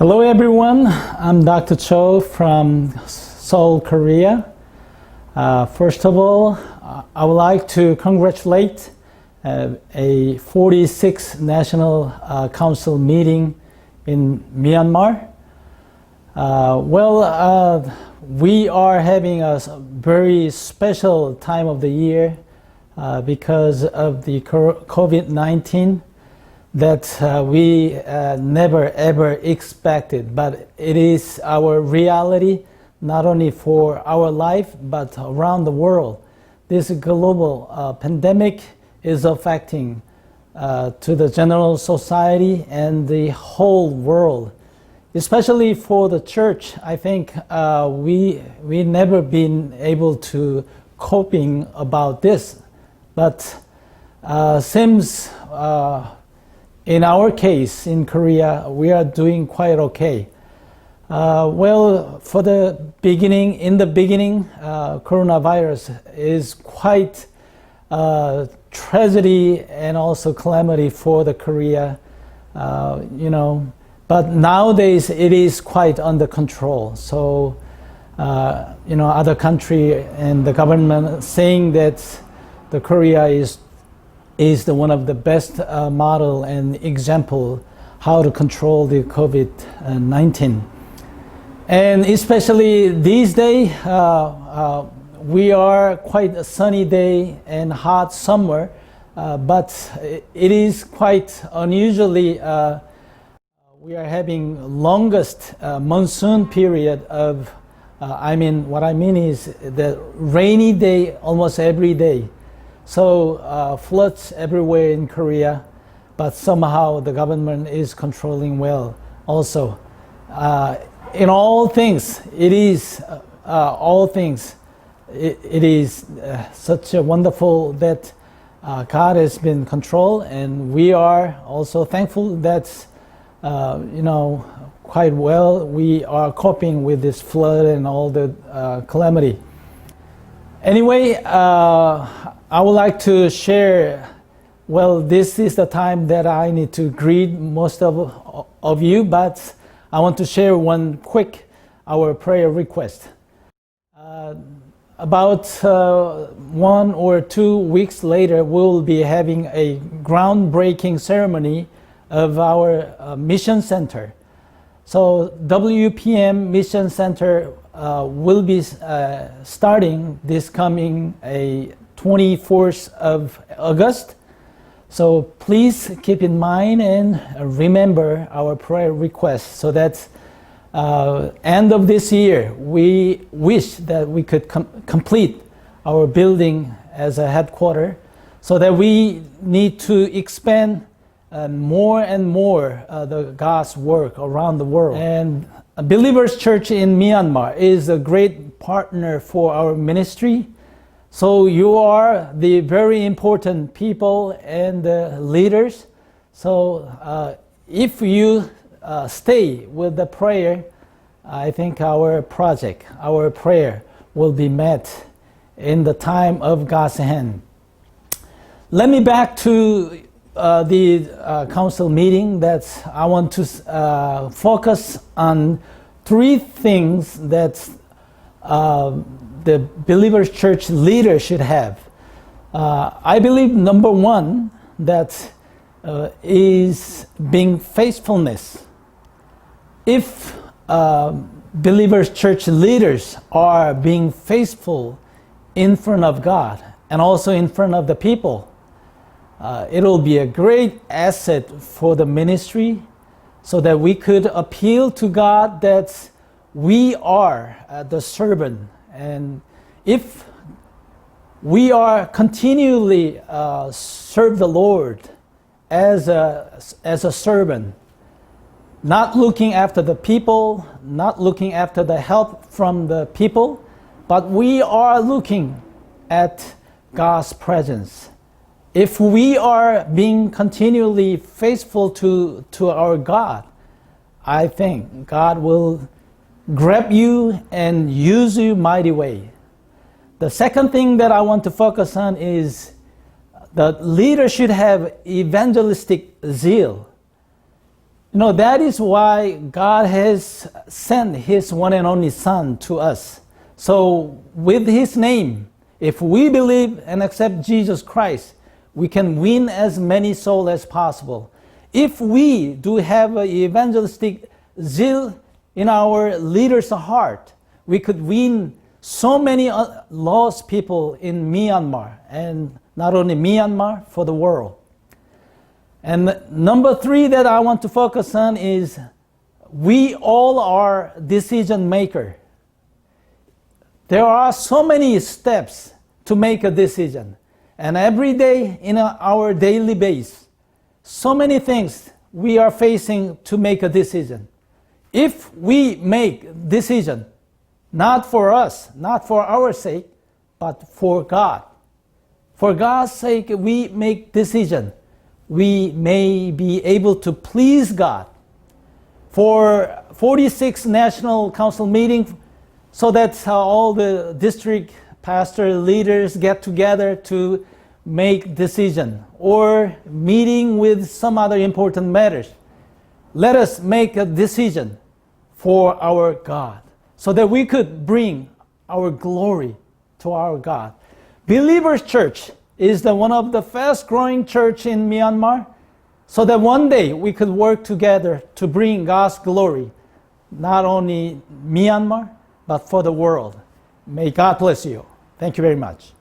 Hello everyone, I'm Dr. Cho from Seoul, Korea. First of all, I would like to congratulate a 46th National Council meeting in Myanmar. We are having a very special time of the year because of the COVID-19 that we never ever expected, but it is our reality not only for our life but around the world. This global pandemic is affecting to the general society and the whole world. Especially for the church, I think we never been able to coping about this, but seems in our case in Korea we are doing quite okay. For the beginning, coronavirus is quite tragedy and also calamity for the Korea, But nowadays it is quite under control. So, other country and the government saying that the Korea is one of the best model and example how to control the COVID-19. And especially these days, we are quite a sunny day and hot summer, but it is quite unusually. We are having longest monsoon period of. What I mean is the rainy day almost every day. So floods everywhere in Korea, but somehow the government is controlling well. Also, in all things, it is It is such a wonderful that God has been control, and we are also thankful that quite well we are coping with this flood and all the calamity. Anyway, I would like to share. This is the time that I need to greet most of you, but I want to share one quick our prayer request. About 1 or 2 weeks later, we'll be having a groundbreaking ceremony of our mission center. So WPM Mission Center will be starting this coming 24th of August. So please keep in mind and remember our prayer request so that end of this year, we wish that we could complete our building as a headquarters so that we need to expand more and more the God's work around the world. And Believers Church in Myanmar is a great partner for our ministry. So you are the very important people and leaders. So if you stay with the prayer, I think our prayer will be met in the time of God's hand. Let me back to the council meeting that I want to focus on 3 things that the Believers Church leader should have. I believe number 1 that is being faithfulness. If Believers Church leaders are being faithful in front of God and also in front of the people, it will be a great asset for the ministry so that we could appeal to God that we are the servant. And if we are continually serve the Lord as a servant, not looking after the people, not looking after the help from the people, but we are looking at God's presence. If we are being continually faithful to our God, I think God will grab you and use you mighty way. The second thing that I want to focus on is the leader should have evangelistic zeal. You know, that is why God has sent His one and only Son to us. So with His name, if we believe and accept Jesus Christ, we can win as many souls as possible. If we do have an evangelistic zeal in our leaders' heart, we could win so many lost people in Myanmar, and not only Myanmar, for the world. And number 3 that I want to focus on is we all are decision maker. There are so many steps to make a decision. And every day in our daily base, so many things we are facing to make a decision. If we make decision, not for us, not for our sake, but for God. For God's sake, we make decision. We may be able to please God. For 46 National Council meeting, so that all the district pastor leaders get together to make decision, or meeting with some other important matters. Let us make a decision for our God, so that we could bring our glory to our God. Believers Church is one of the fast growing church in Myanmar, so that one day we could work together to bring God's glory, not only Myanmar, but for the world. May God bless you. Thank you very much.